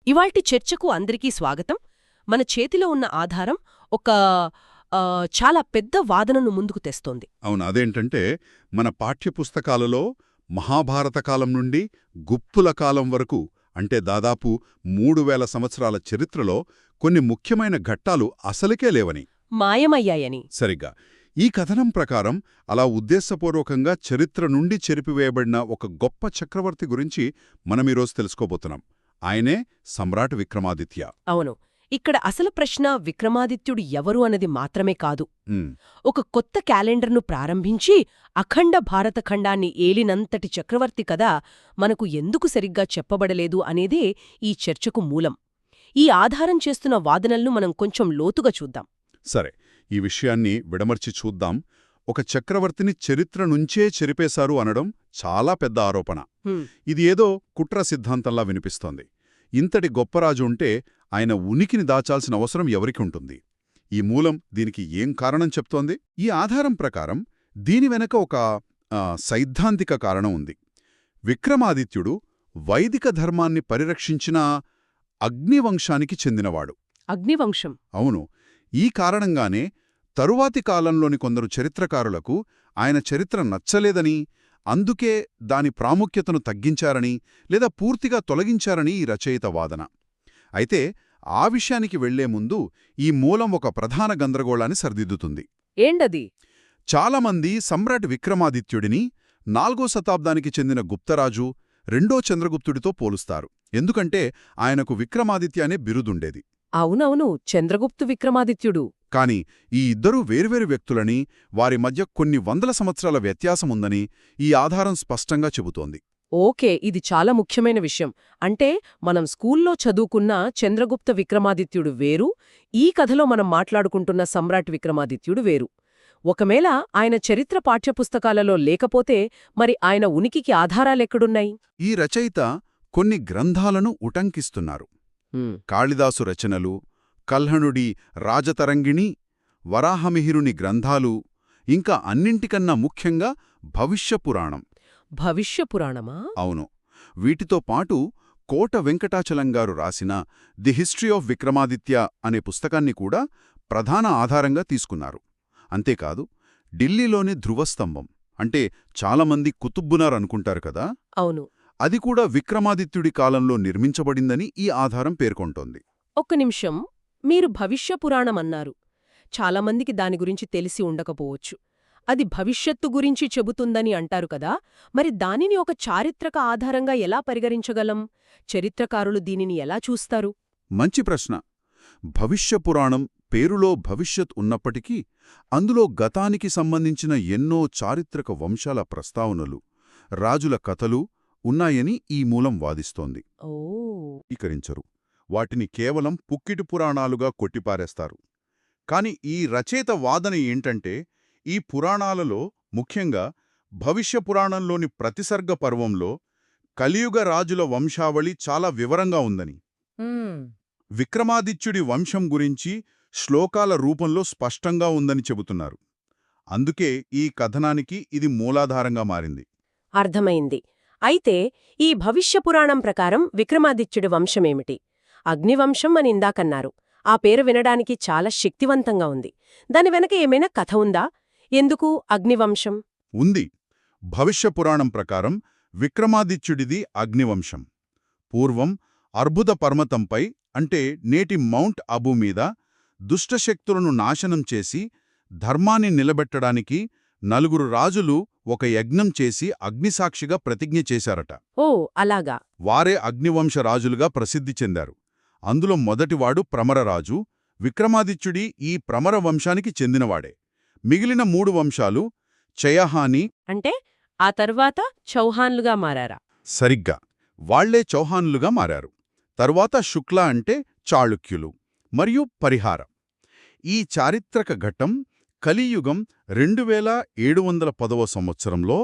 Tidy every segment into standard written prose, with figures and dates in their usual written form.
ఇవాల్టి చర్చకు అందరికీ స్వాగతం. మన చేతిలో ఉన్న ఆధారం ఒక చాలా పెద్ద వాదనను ముందుకు తెస్తోంది. అవును, అదేంటంటే మన పాఠ్యపుస్తకాలలో మహాభారత కాలం నుండి గుప్పుల కాలం వరకు అంటే దాదాపు 3000 సంవత్సరాల చరిత్రలో కొన్ని ముఖ్యమైన ఘట్టాలు అసలుకే లేవని, మాయమయ్యాయని. సరిగ్గా ఈ కథనం ప్రకారం అలా ఉద్దేశపూర్వకంగా చరిత్ర నుండి చెరిపివేయబడిన ఒక గొప్ప చక్రవర్తి గురించి మనమీరోజు తెలుసుకోబోతున్నాం. ఆయనే సమ్రాట్ విక్రమాదిత్య. అవును, ఇక్కడ అసలు ప్రశ్న విక్రమాదిత్యుడు ఎవరు అన్నది మాత్రమే కాదు. ఉమ్, ఒక కొత్త క్యాలెండర్ను ప్రారంభించి అఖండ భారతఖండాన్ని ఏలినంతటి చక్రవర్తి కదా మనకు ఎందుకు సరిగ్గా చెప్పబడలేదు అనేదే ఈ చర్చకు మూలం. ఈ ఆధారం చేస్తున్న వాదనలను మనం కొంచెం లోతుగా చూద్దాం. సరే, ఈ విషయాన్ని విడమర్చి చూద్దాం. ఒక చక్రవర్తిని చరిత్ర నుంచే చెరిపేశారు అనడం చాలా పెద్ద ఆరోపణ. ఇది ఏదో కుట్ర సిద్ధాంతంలా వినిపిస్తోంది. ఇంతటి గొప్పరాజు ఉంటే ఆయన ఉనికిని దాచాల్సిన అవసరం ఎవరికి ఉంటుంది? ఈ మూలం దీనికి ఏం కారణం చెప్తోంది? ఈ ఆధారం ప్రకారం దీని వెనక ఒక సైద్ధాంతిక కారణం ఉంది. విక్రమాదిత్యుడు వైదిక ధర్మాన్ని పరిరక్షించిన అగ్నివంశానికి చెందినవాడు. అగ్నివంశం? అవును. ఈ కారణంగానే తరువాతి కాలంలోని కొందరు చరిత్రకారులకు ఆయన చరిత్ర నచ్చలేదని, అందుకే దాని ప్రాముఖ్యతను తగ్గించారని లేదా పూర్తిగా తొలగించారని ఈ రచయిత వాదన. అయితే ఆ విషయానికి వెళ్లే ముందు ఈ మూలం ఒక ప్రధాన గందరగోళాన్ని సరిదిద్దుతుంది. ఏంటది? చాలామంది సమ్రాట్ విక్రమాదిత్యుడిని 4వ శతాబ్దానికి చెందిన గుప్తరాజు, రెండో చంద్రగుప్తుడితో పోలుస్తారు. ఎందుకంటే ఆయనకు విక్రమాదిత్య అనే బిరుదుండేది. అవునవును, చంద్రగుప్తు విక్రమాదిత్యుడు. కాని ఈ ఇద్దరూ వేర్వేరు వ్యక్తులని, వారి మధ్య కొన్ని వందల సంవత్సరాల వ్యత్యాసముందని ఈ ఆధారం స్పష్టంగా చెబుతోంది. ఓకే, ఇది చాలా ముఖ్యమైన విషయం. అంటే మనం స్కూల్లో చదువుకున్న చంద్రగుప్త విక్రమాదిత్యుడు వేరు, ఈ కథలో మనం మాట్లాడుకుంటున్న సమ్రాట్ విక్రమాదిత్యుడు వేరు. ఒకవేళ ఆయన చరిత్ర పాఠ్యపుస్తకాలలో లేకపోతే మరి ఆయన ఉనికికి ఆధారాలెక్కడున్నాయి? ఈ రచయిత కొన్ని గ్రంథాలను ఉటంకిస్తున్నారు. కాళిదాసు రచనలు, కల్హణుడి రాజతరంగిణి, వరాహమిహిరుని గ్రంథాలు, ఇంకా అన్నింటికన్నా ముఖ్యంగా భవిష్యపురాణం. భవిష్యపురాణమా? అవును. వీటితో పాటు కోట వెంకటాచలంగారు రాసిన ది హిస్టరీ ఆఫ్ విక్రమాదిత్య అనే పుస్తకాన్ని కూడా ప్రధాన ఆధారంగా తీసుకున్నారు. అంతేకాదు, ఢిల్లీలోని ధ్రువస్తంభం అంటే చాలామంది కుతుబ్బునార్ అనుకుంటారు కదా, అవును, అది కూడా విక్రమాదిత్యుడి కాలంలో నిర్మించబడిందని ఈ ఆధారం పేర్కొంటోంది. ఒక్క నిమిషం, మీరు భవిష్యపురాణమన్నారు. చాలామందికి దాని గురించి తెలిసి ఉండకపోవచ్చు. అది భవిష్యత్తు గురించి చెబుతుందని అంటారు కదా, మరి దానిని ఒక చారిత్రక ఆధారంగా ఎలా పరిగణించగలం? చరిత్రకారులు దీనిని ఎలా చూస్తారు? మంచి ప్రశ్న. భవిష్యపురాణం పేరులో భవిష్యత్ ఉన్నప్పటికీ అందులో గతానికి సంబంధించిన ఎన్నో చారిత్రక వంశాల ప్రస్తావనలు, రాజుల కథలు ఉన్నాయని ఈ మూలం వాదిస్తోంది. ఈకరించరు. వాటిని కేవలం పుక్కిటి పురాణాలుగా కొట్టిపారేస్తారు. కాని ఈ రచయిత వాదన ఏంటంటే, ఈ పురాణాలలో ముఖ్యంగా భవిష్యపురాణంలోని ప్రతిసర్గ పర్వంలో కలియుగ రాజుల వంశావళి చాలా వివరంగా ఉందని, విక్రమాదిత్యుడి వంశం గురించి శ్లోకాల రూపంలో స్పష్టంగా ఉందని చెబుతున్నారు. అందుకే ఈ కథనానికి ఇది మూలాధారంగా మారింది. అర్థమైంది. అయితే ఈ భవిష్యపురాణం ప్రకారం విక్రమాదిత్యుడి వంశమేమిటి? అగ్నివంశం అని ఇందాకన్నారు. ఆ పేరు వినడానికి చాలా శక్తివంతంగా ఉంది. దాని వెనక ఏమైనా కథ ఉందా? ఎందుకు అగ్నివంశం? ఉంది. భవిష్యపురాణం ప్రకారం విక్రమాదిత్యుడిది అగ్నివంశం. పూర్వం అర్బుద పర్వతంపై అంటే నేటి మౌంట్ అబూ మీద దుష్టశక్తులను నాశనం చేసి ధర్మాన్ని నిలబెట్టడానికి 4 రాజులు ఒక యజ్ఞం చేసి అగ్నిసాక్షిగా ప్రతిజ్ఞ చేశారట. ఓ, అలాగా. వారే అగ్నివంశ రాజులుగా ప్రసిద్ధి చెందారు. అందులో మొదటివాడు ప్రమరరాజు. విక్రమాదిత్యుడి ఈ ప్రమర వంశానికి చెందినవాడే. మిగిలిన 3 వంశాలు చయహాని అంటే ఆ తర్వాత చౌహాన్లుగా మారారా? సరిగ్గా వాళ్లే చౌహాన్లుగా మారారు. తరువాత శుక్ల అంటే చాళుక్యులు మరియు పరిహార. ఈ చారిత్రక ఘట్టం కలియుగం 2710వ సంవత్సరంలో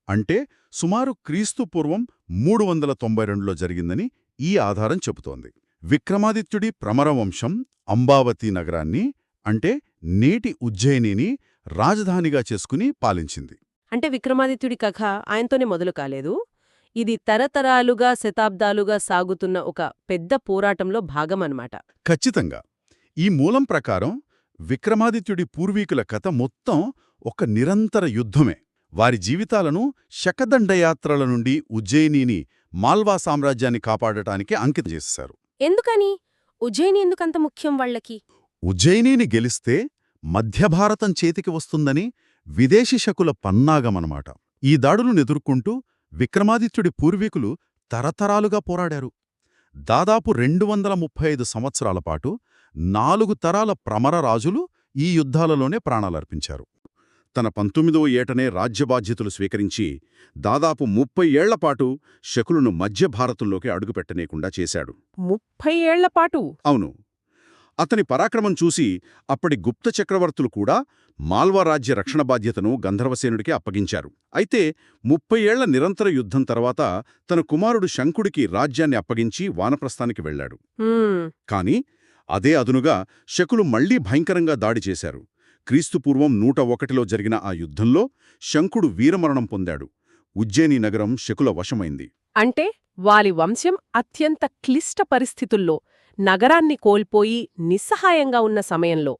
అంటే సుమారు క్రీస్తుపూర్వం 392లో జరిగిందని ఈ ఆధారం చెబుతోంది. విక్రమాదిత్యుడి ప్రమరవంశం అంబావతి నగరాన్ని అంటే నేటి ఉజ్జయినిని రాజధానిగా చేసుకుని పాలించింది. అంటే విక్రమాదిత్యుడి కథ ఆయనతోనే మొదలు కాలేదు. ఇది తరతరాలుగా శతాబ్దాలుగా సాగుతున్న ఒక పెద్ద పోరాటంలో భాగమన్నమాట. ఖచ్చితంగా. ఈ మూలం ప్రకారం విక్రమాదిత్యుడి పూర్వీకుల కథ మొత్తం ఒక నిరంతర యుద్ధమే. వారి జీవితాలను శకదండయాత్రల నుండి ఉజ్జయినిని మాల్వా సామ్రాజ్యాన్ని కాపాడటానికి అంకితం చేశారు. ఎందుకని? ఉజ్జయిని ఎందుకంత ముఖ్యం వాళ్లకి? ఉజ్జయినిని గెలిస్తే మధ్యభారతం చేతికి వస్తుందని విదేశీ శకుల పన్నాగమనమాట. ఈ దాడులను ఎదుర్కొంటూ విక్రమాదిత్యుడి పూర్వీకులు తరతరాలుగా పోరాడారు. దాదాపు 235 సంవత్సరాల పాటు 4 తరాల ప్రమర రాజులు ఈ యుద్ధాలలోనే ప్రాణాలర్పించారు. తన 19వ ఏటనే రాజ్యబాధ్యతలు స్వీకరించి దాదాపు 30 ఏళ్లపాటు శకులను మధ్యభారతంలోకి అడుగుపెట్టనేకుండా చేశాడు. 30 ఏళ్లపాటు? అవును. అతని పరాక్రమం చూసి అప్పటి గుప్త చక్రవర్తులు కూడా మాల్వా రాజ్య రక్షణ బాధ్యతను గంధర్వసేనుడికి అప్పగించారు. అయితే 30 ఏళ్ల నిరంతర యుద్ధం తర్వాత తన కుమారుడు శంకుడికి రాజ్యాన్ని అప్పగించి వానప్రస్థానికి వెళ్లాడు. కాని అదే అదునుగా శకులు మళ్లీ భయంకరంగా దాడి చేశారు. క్రీస్తుపూర్వం 101లో జరిగిన ఆ యుద్ధంలో శంకుడు వీరమరణం పొందాడు. ఉజ్జయిని నగరం శకుల వశమైంది. అంటే వారి వంశం అత్యంత క్లిష్ట పరిస్థితుల్లో నగరాన్ని కోల్పోయి నిస్సహాయంగా ఉన్న సమయంలో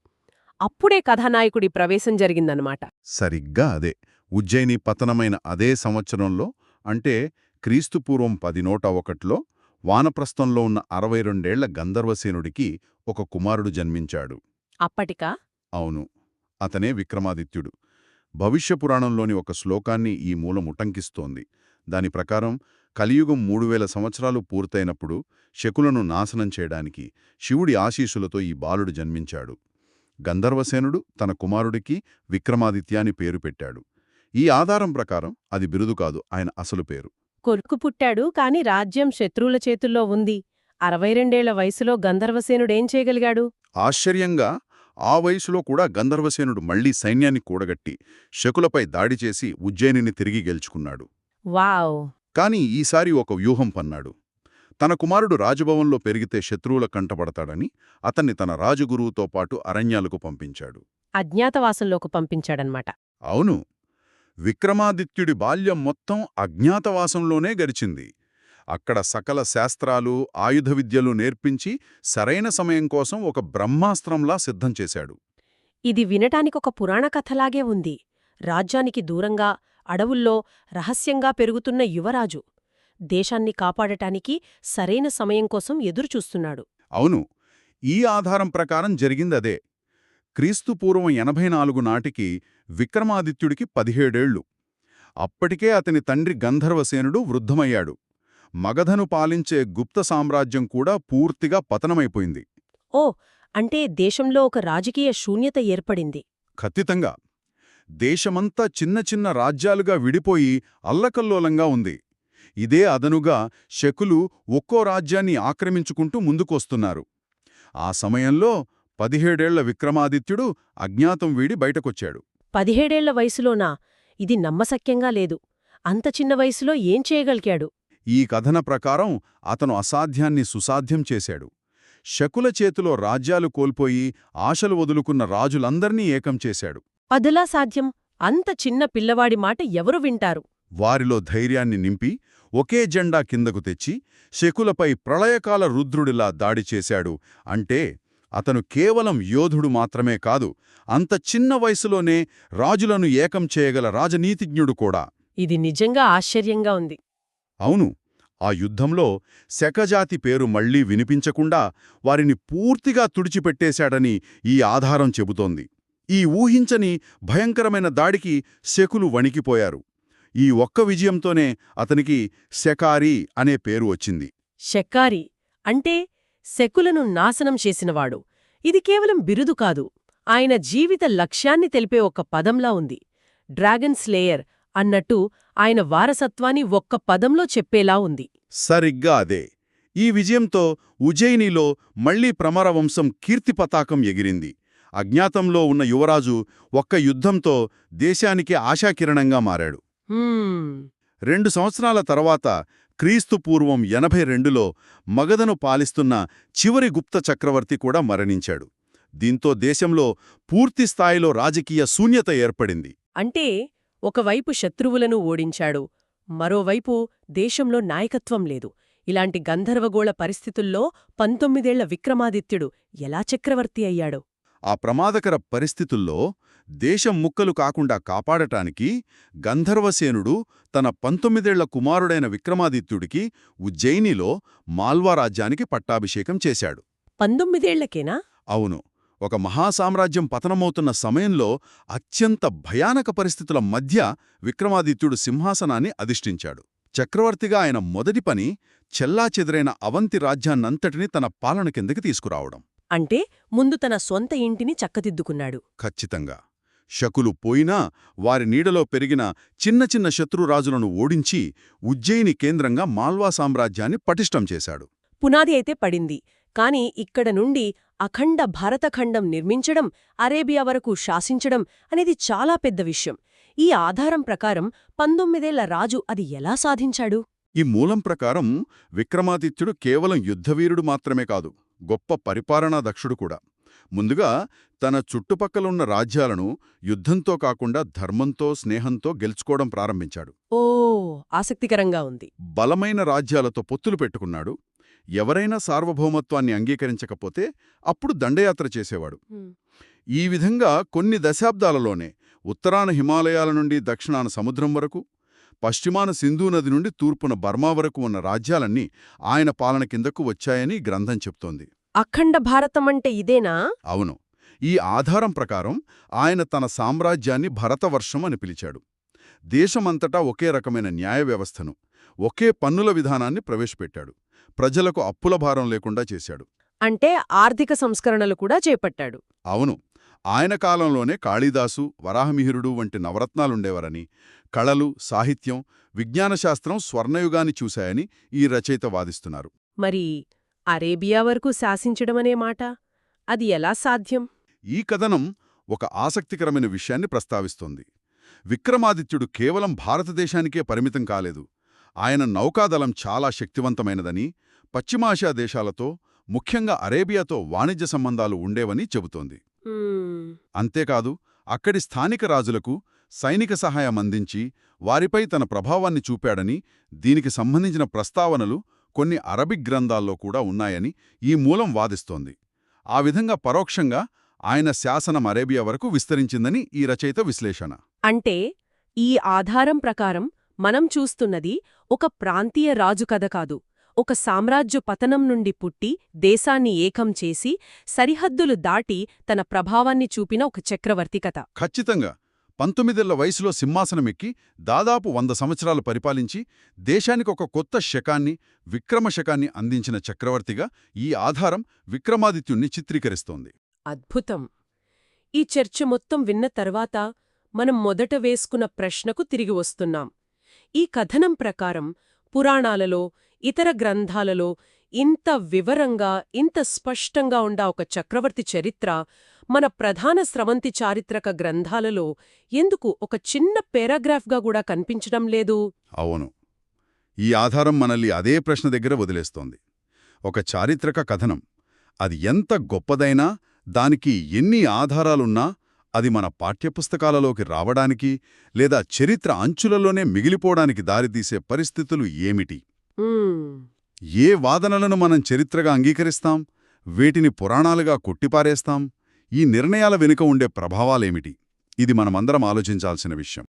అప్పుడే కథానాయకుడి ప్రవేశం జరిగిందన్నమాట. సరిగ్గా అదే. ఉజ్జయిని పతనమైన అదే సంవత్సరంలో, అంటే క్రీస్తుపూర్వం 1001లో వానప్రస్థంలో ఉన్న 62 ఏళ్ల గంధర్వసేనుడికి ఒక కుమారుడు జన్మించాడు. అప్పటికా? అవును. అతనే విక్రమాదిత్యుడు. భవిష్యపురాణంలోని ఒక శ్లోకాన్ని ఈ మూలం ఉటంకిస్తోంది. దాని ప్రకారం కలియుగం 3000 సంవత్సరాలు పూర్తయినప్పుడు శకులను నాశనం చేయడానికి శివుడి ఆశీస్సులతో ఈ బాలుడు జన్మించాడు. గంధర్వసేనుడు తన కుమారుడికి విక్రమాదిత్యాని పేరు పెట్టాడు. ఈ ఆధారం ప్రకారం అది బిరుదు కాదు, ఆయన అసలు పేరు. కొడుకు పుట్టాడు, కాని రాజ్యం శత్రువుల చేతుల్లో ఉంది. 62 ఏళ్ల వయసులో గంధర్వసేనుడేం చేయగలిగాడు? ఆశ్చర్యంగా ఆ వయసులో కూడా గంధర్వసేనుడు మళ్లీ సైన్యాన్ని కూడగట్టి శకులపై దాడి చేసి ఉజ్జయినిని తిరిగి గెలుచుకున్నాడు. వావ్! కాని ఈసారి ఒక వ్యూహం పన్నాడు. తన కుమారుడు రాజభవన్లో పెరిగితే శత్రువుల కంటపడతాడని అతన్ని తన రాజగురువుతో పాటు అరణ్యాలకు పంపించాడు. అజ్ఞాతవాసంలోకి పంపించాడన్మాట. అవును. విక్రమాదిత్యుడి బాల్యం మొత్తం అజ్ఞాతవాసంలోనే గడిచింది. అక్కడ సకల శాస్త్రాలు, ఆయుధ విద్యలు నేర్పించి సరైన సమయం కోసం ఒక బ్రహ్మాస్త్రంలా సిద్ధం చేశాడు. ఇది వినటానికొక పురాణ కథలాగే ఉంది. రాజ్యానికి దూరంగా అడవుల్లో రహస్యంగా పెరుగుతున్న యువరాజు దేశాన్ని కాపాడటానికి సరైన సమయం కోసం ఎదురుచూస్తున్నాడు. అవును. ఈ ఆధారం ప్రకారం జరిగిందదే. క్రీస్తుపూర్వం 84 నాటికి విక్రమాదిత్యుడికి 17 ఏళ్లు. అప్పటికే అతని తండ్రి గంధర్వసేనుడు వృద్ధమయ్యాడు. మగధను పాలించే గుప్త సామ్రాజ్యం కూడా పూర్తిగా పతనమైపోయింది. ఓ, అంటే దేశంలో ఒక రాజకీయ శూన్యత ఏర్పడింది. ఖచ్చితంగా. దేశమంతా చిన్న చిన్న రాజ్యాలుగా విడిపోయి అల్లకల్లోలంగా ఉంది. ఇదే అదనుగా శకులు ఒక్కో రాజ్యాన్ని ఆక్రమించుకుంటూ ముందుకొస్తున్నారు. ఆ సమయంలో 17 ఏళ్ల విక్రమాదిత్యుడు అజ్ఞాతం వీడి బయటకొచ్చాడు. 17 ఏళ్ల వయసులోనా? ఇది నమ్మశక్యంగా లేదు. అంత చిన్న వయసులో ఏం చేయగలిగాడు? ఈ కథన ప్రకారం అతను అసాధ్యాన్ని సుసాధ్యం చేశాడు. శకుల చేతిలో రాజ్యాలు కోల్పోయి ఆశలు వదులుకున్న రాజులందర్నీ ఏకం చేశాడు. అదెలా సాధ్యం? అంత చిన్న పిల్లవాడి మాట ఎవరు వింటారు? వారిలో ధైర్యాన్ని నింపి ఒకే జెండా కిందకు తెచ్చి శకులపై ప్రళయకాల రుద్రుడిలా దాడి చేశాడు. అంటే అతను కేవలం యోధుడు మాత్రమే కాదు, అంత చిన్న వయసులోనే రాజులను ఏకం చేయగల రాజనీతిజ్ఞుడు కూడా. ఇది నిజంగా ఆశ్చర్యంగా ఉంది. అవును. ఆ యుద్ధంలో శకజాతి పేరు మళ్లీ వినిపించకుండా వారిని పూర్తిగా తుడిచిపెట్టేశాడని ఈ ఆధారం చెబుతోంది. ఈ ఊహించని భయంకరమైన దాడికి శకులు వణికిపోయారు. ఈ ఒక్క విజయంతోనే అతనికి శకారి అనే పేరు వచ్చింది. శకారి అంటే శకులను నాశనం చేసినవాడు. ఇది కేవలం బిరుదు కాదు, ఆయన జీవిత లక్ష్యాన్ని తెలిపే ఒక పదంలా ఉంది. డ్రాగన్ స్లేయర్ అన్నట్టు ఆయన వారసత్వాన్ని ఒక్క పదంలో చెప్పేలా ఉంది. సరిగ్గా అదే. ఈ విజయంతో ఉజ్జయినిలో మళ్లీ ప్రమరవంశం కీర్తిపతాకం ఎగిరింది. అజ్ఞాతంలో ఉన్న యువరాజు ఒక్క యుద్ధంతో దేశానికి ఆశాకిరణంగా మారాడు. 2 సంవత్సరాల తర్వాత క్రీస్తుపూర్వం 82లో మగధను పాలిస్తున్న చివరి గుప్త చక్రవర్తి కూడా మరణించాడు. దీంతో దేశంలో పూర్తిస్థాయిలో రాజకీయ శూన్యత ఏర్పడింది. అంటే ఒకవైపు శత్రువులను ఓడించాడు, మరోవైపు దేశంలో నాయకత్వం లేదు. ఇలాంటి గంధర్వగోళ పరిస్థితుల్లో 19ఏళ్ల విక్రమాదిత్యుడు ఎలా చక్రవర్తి అయ్యాడో? ఆ ప్రమాదకర పరిస్థితుల్లో దేశం ముక్కలు కాకుండా కాపాడటానికి గంధర్వసేనుడు తన 19ఏళ్ల కుమారుడైన విక్రమాదిత్యుడికి ఉజ్జయినిలో మాల్వా రాజ్యానికి పట్టాభిషేకం చేశాడు. 19ఏళ్లకేనా? అవును. ఒక మహాసామ్రాజ్యం పతనమవుతున్న సమయంలో అత్యంత భయానక పరిస్థితుల మధ్య విక్రమాదిత్యుడు సింహాసనాన్ని అధిష్ఠించాడు. చక్రవర్తిగా ఆయన మొదటి పని చెల్లాచెదురైన అవంతి రాజ్యాన్నంతటినీ తన పాలన కిందకి తీసుకురావడం. అంటే ముందు తన సొంత ఇంటిని చక్కదిద్దుకున్నాడు. ఖచ్చితంగా. శకులు పోయినా వారి నీడలో పెరిగిన చిన్న చిన్న శత్రురాజులను ఓడించి ఉజ్జయిని కేంద్రంగా మాల్వా సామ్రాజ్యాన్ని పటిష్టం చేశాడు. పునాది అయితే పడింది. కాని ఇక్కడ నుండి అఖండ భారతఖండం నిర్మించడం, అరేబియా వరకు శాసించడం అనేది చాలా పెద్ద విషయం. ఈ ఆధారం ప్రకారం 19ఏళ్ల రాజు అది ఎలా సాధించాడు? ఈ మూలం ప్రకారం విక్రమాదిత్యుడు కేవలం యుద్ధవీరుడు మాత్రమే కాదు, గొప్ప పరిపాలనా దక్షుడు కూడా. ముందుగా తన చుట్టుపక్కలున్న రాజ్యాలను యుద్ధంతో కాకుండా ధర్మంతో, స్నేహంతో గెలుచుకోవడం ప్రారంభించాడు. ఓ, ఆసక్తికరంగా ఉంది. బలమైన రాజ్యాలతో పొత్తులు పెట్టుకున్నాడు. ఎవరైనా సార్వభౌమత్వాన్ని అంగీకరించకపోతే అప్పుడు దండయాత్ర చేసేవాడు. ఈ విధంగా కొన్ని దశాబ్దాలలోనే ఉత్తరాన హిమాలయాల నుండి దక్షిణాన సముద్రం వరకు, పశ్చిమాన సింధూ నది నుండి తూర్పున బర్మా వరకు ఉన్న రాజ్యాలన్నీ ఆయన పాలన కిందకు వచ్చాయని గ్రంథం చెప్తోంది. అఖండ భారతమంటే ఇదేనా? అవును. ఈ ఆధారం ప్రకారం ఆయన తన సామ్రాజ్యాన్ని భరతవర్షం అని పిలిచాడు. దేశమంతటా ఒకే రకమైన న్యాయ వ్యవస్థను, ఒకే పన్నుల విధానాన్ని ప్రవేశపెట్టాడు. ప్రజలకు అప్పుల భారం లేకుండా చేశాడు. అంటే ఆర్థిక సంస్కరణలు కూడా చేపట్టాడు. అవును. ఆయన కాలంలోనే కాళిదాసు, వరాహమిహిరుడు వంటి నవరత్నాలుండేవారని, కళలు, సాహిత్యం, విజ్ఞానశాస్త్రం స్వర్ణయుగాన్ని చూశాయని ఈ రచయిత వాదిస్తున్నారు. మరి అరేబియా వరకు శాసించడమనే మాట, అది ఎలా సాధ్యం? ఈ కథనం ఒక ఆసక్తికరమైన విషయాన్ని ప్రస్తావిస్తోంది. విక్రమాదిత్యుడు కేవలం భారతదేశానికే పరిమితం కాలేదు. ఆయన నౌకాదళం చాలా శక్తివంతమైనదని, పశ్చిమాసియా దేశాలతో, ముఖ్యంగా అరేబియాతో వాణిజ్య సంబంధాలు ఉండేవని చెబుతోంది. అంతేకాదు, అక్కడి స్థానిక రాజులకు సైనిక సహాయం అందించి వారిపై తన ప్రభావాన్ని చూపాడని, దీనికి సంబంధించిన ప్రస్తావనలు కొన్ని అరబిక్ గ్రంథాల్లో కూడా ఉన్నాయని ఈ మూలం వాదిస్తోంది. ఆ విధంగా పరోక్షంగా ఆయన శాసనం అరేబియా వరకు విస్తరించిందని ఈ రచయిత విశ్లేషణ. అంటే ఈ ఆధారం ప్రకారం మనం చూస్తున్నది ఒక ప్రాంతీయ రాజు కథ కాదు, ఒక సామ్రాజ్య పతనం నుండి పుట్టి దేశాన్ని ఏకం చేసి సరిహద్దులు దాటి తన ప్రభావాన్ని చూపిన ఒక చక్రవర్తి కథ. ఖచ్చితంగా. 19ఏళ్ల వయసులో సింహాసనమెక్కి దాదాపు 100 సంవత్సరాలు పరిపాలించి దేశానికి ఒక కొత్త శకాన్ని, విక్రమశకాన్ని అందించిన చక్రవర్తిగా ఈ ఆధారం విక్రమాదిత్యుణ్ణి చిత్రీకరిస్తోంది. అద్భుతం. ఈ చర్చ మొత్తం విన్న తర్వాత మనం మొదట వేసుకున్న ప్రశ్నకు తిరిగి వస్తున్నాం. ఈ కథనం ప్రకారం పురాణాలలో, ఇతర గ్రంథాలలో ఇంత వివరంగా, ఇంత స్పష్టంగా ఉండా ఒక చక్రవర్తి చరిత్ర మన ప్రధాన స్రవంతి చారిత్రక గ్రంథాలలో ఎందుకు ఒక చిన్న పేరాగ్రాఫ్గా కూడా కనిపించడం లేదు? అవును. ఈ ఆధారం మనల్ని అదే ప్రశ్న దగ్గర వదిలేస్తోంది. ఒక చారిత్రక కథనం, అది ఎంత గొప్పదైనా, దానికి ఎన్ని ఆధారాలున్నా, అది మన పాఠ్యపుస్తకాలలోకి రావడానికి లేదా చరిత్ర అంచులలోనే మిగిలిపోవడానికి దారితీసే పరిస్థితులు ఏమిటి? ఏ వాదనలను మనం చరిత్రగా అంగీకరిస్తాం, వేటిని పురాణాలుగా కొట్టిపారేస్తాం? ఈ నిర్ణయాల వెనుక ఉండే ప్రభావాలేమిటి? ఇది మనమందరం ఆలోచించాల్సిన విషయం.